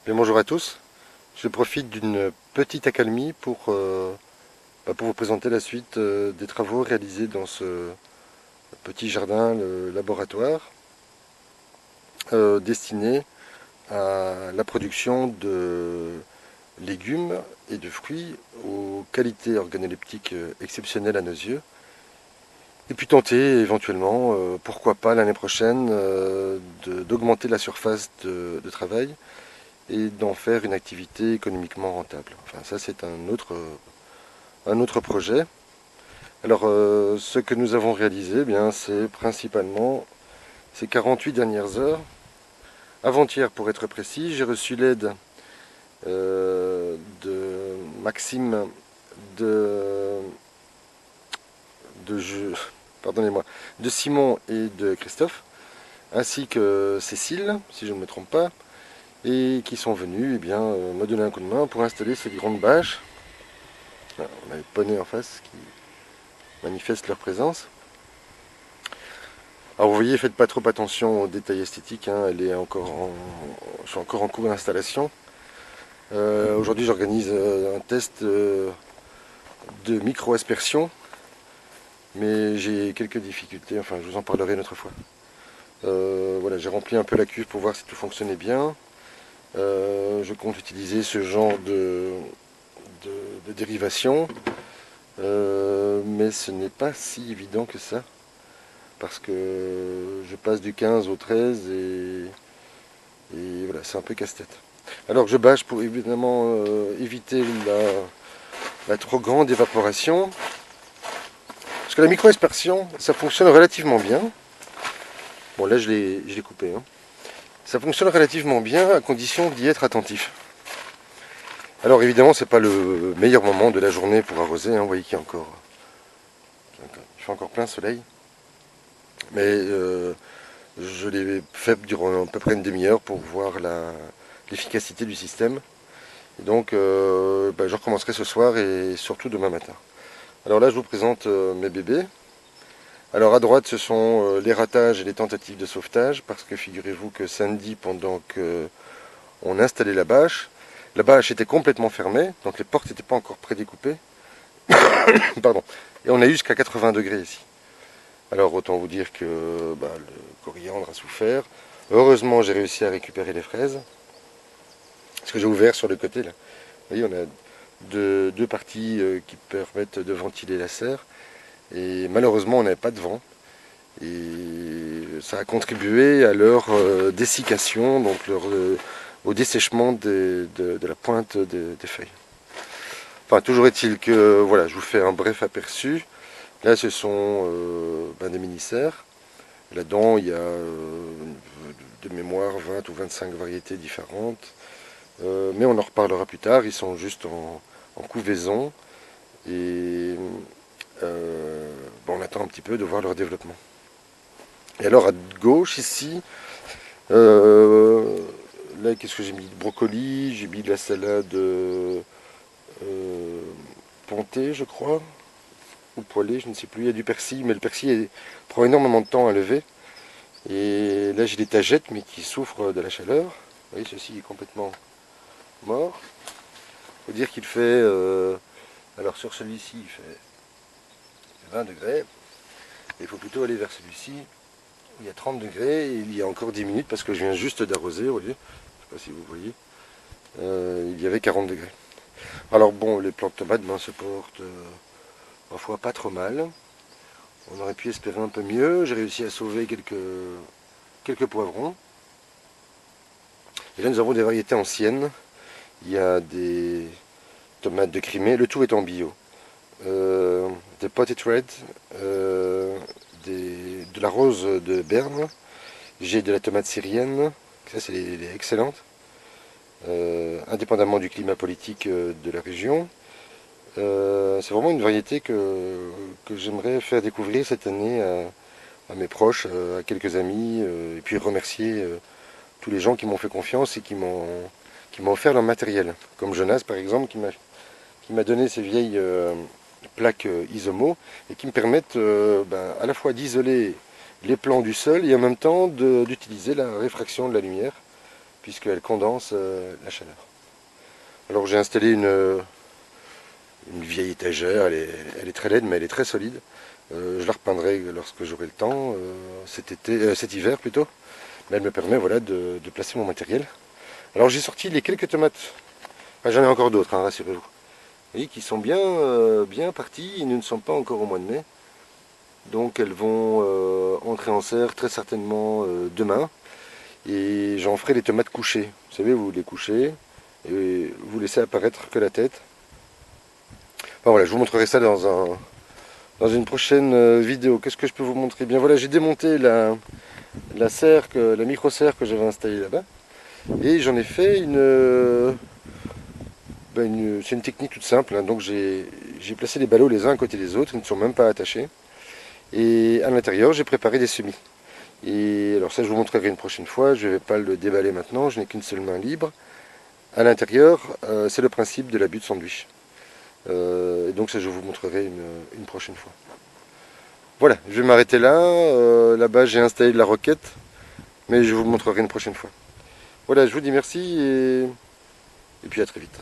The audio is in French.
Bien, bonjour à tous. Je profite d'une petite accalmie pour vous présenter la suite des travaux réalisés dans ce petit jardin, le laboratoire, destiné à la production de légumes et de fruits aux qualités organoleptiques exceptionnelles à nos yeux. Et puis tenter éventuellement, pourquoi pas l'année prochaine, d'augmenter la surface de travail et d'en faire une activité économiquement rentable. Enfin, ça, c'est un autre projet. Alors, ce que nous avons réalisé, eh bien, c'est principalement ces 48 dernières heures. Avant-hier, pour être précis, j'ai reçu l'aide de Maxime, de, de, pardonnez-moi, de Simon et de Christophe, ainsi que Cécile, si je ne me trompe pas, et qui sont venus me donner un coup de main pour installer cette grande bâche. On a les poneys en face qui manifestent leur présence. Alors vous voyez, faites pas trop attention aux détails esthétiques, hein, je suis encore en cours d'installation. Aujourd'hui j'organise un test de micro-aspersion, mais j'ai quelques difficultés, enfin je vous en parlerai une autre fois. Voilà, j'ai rempli un peu la cuve pour voir si tout fonctionnait bien. Je compte utiliser ce genre de dérivation, mais ce n'est pas si évident que ça, parce que je passe du 15 au 13 et voilà, c'est un peu casse-tête. Alors je bâche pour évidemment éviter la trop grande évaporation, parce que la micro-aspersion, ça fonctionne relativement bien. Bon là je l'ai coupé, hein. Ça fonctionne relativement bien à condition d'y être attentif. Alors évidemment c'est pas le meilleur moment de la journée pour arroser, hein. Vous voyez il fait encore plein soleil. Mais je l'ai fait durant à peu près une demi-heure pour voir l'efficacité du système. Et donc je recommencerai ce soir et surtout demain matin. Alors là je vous présente mes bébés. Alors à droite ce sont les ratages et les tentatives de sauvetage, parce que figurez-vous que samedi, pendant qu'on installait la bâche était complètement fermée, donc les portes n'étaient pas encore prédécoupées. Pardon. Et on a eu jusqu'à 80 degrés ici. Alors autant vous dire que le coriandre a souffert. Heureusement j'ai réussi à récupérer les fraises. Parce que j'ai ouvert sur le côté là. Vous voyez, on a deux parties qui permettent de ventiler la serre. Et malheureusement on n'avait pas de vent. Et ça a contribué à leur dessiccation, donc au dessèchement de la pointe des feuilles. Enfin, toujours est-il que voilà, je vous fais un bref aperçu. Là, ce sont des mini-serres. Là-dedans, il y a de mémoire 20 ou 25 variétés différentes. Mais on en reparlera plus tard. Ils sont juste en couvaison. Et on attend un petit peu de voir leur développement. Et alors, à gauche, ici, là, qu'est-ce que j'ai mis? Brocoli, j'ai mis de la salade pontée, je crois, ou poêlée, je ne sais plus. Il y a du persil, mais le persil prend énormément de temps à lever. Et là, j'ai des tagettes, mais qui souffrent de la chaleur. Vous voyez, ceci est complètement mort. Il faut dire qu'il fait... alors sur celui-ci, il fait 20 degrés. Et il faut plutôt aller vers celui-ci, où il y a 30 degrés. Et il y a encore 10 minutes, parce que je viens juste d'arroser, vous voyez. Je ne sais pas si vous voyez. Il y avait 40 degrés. Alors bon, les plantes de tomates se portent parfois pas trop mal. On aurait pu espérer un peu mieux. J'ai réussi à sauver quelques poivrons. Et là, nous avons des variétés anciennes. Il y a des tomates de Crimée. Le tout est en bio. Des potted red, de la rose de Berne. J'ai de la tomate syrienne. Ça, c'est excellente. Indépendamment du climat politique de la région. C'est vraiment une variété que j'aimerais faire découvrir cette année à mes proches, à quelques amis, et puis remercier tous les gens qui m'ont fait confiance et qui m'ont offert leur matériel. Comme Jonas par exemple, qui m'a donné ces vieilles plaques Isomo et qui me permettent à la fois d'isoler les plans du sol et en même temps d'utiliser la réfraction de la lumière. puisqu'elle condense la chaleur. Alors j'ai installé une vieille étagère, elle est très laide mais elle est très solide. Je la repeindrai lorsque j'aurai le temps, cet hiver plutôt. Mais elle me permet voilà, de placer mon matériel. Alors j'ai sorti les quelques tomates. Enfin, j'en ai encore d'autres, hein, rassurez-vous. Vous voyez, qui sont bien parties. Ils ne sont pas encore au mois de mai. Donc elles vont entrer en serre très certainement demain. Et j'en ferai les tomates couchées. Vous savez, vous les couchez et vous laissez apparaître que la tête. Enfin voilà, je vous montrerai ça dans une prochaine vidéo. Qu'est-ce que je peux vous montrer? Bien voilà, j'ai démonté la serre, la micro-serre que j'avais installée là-bas. Et j'en ai fait c'est une technique toute simple. Hein. Donc j'ai placé les ballots les uns à côté des autres, ils ne sont même pas attachés. Et à l'intérieur, j'ai préparé des semis. Et alors ça, je vous montrerai une prochaine fois. Je ne vais pas le déballer maintenant, je n'ai qu'une seule main libre. À l'intérieur, c'est le principe de la butte sandwich. Et donc ça, je vous montrerai une prochaine fois. Voilà, je vais m'arrêter là. Là-bas, j'ai installé de la roquette, mais je vous le montrerai une prochaine fois. Voilà, je vous dis merci et puis à très vite.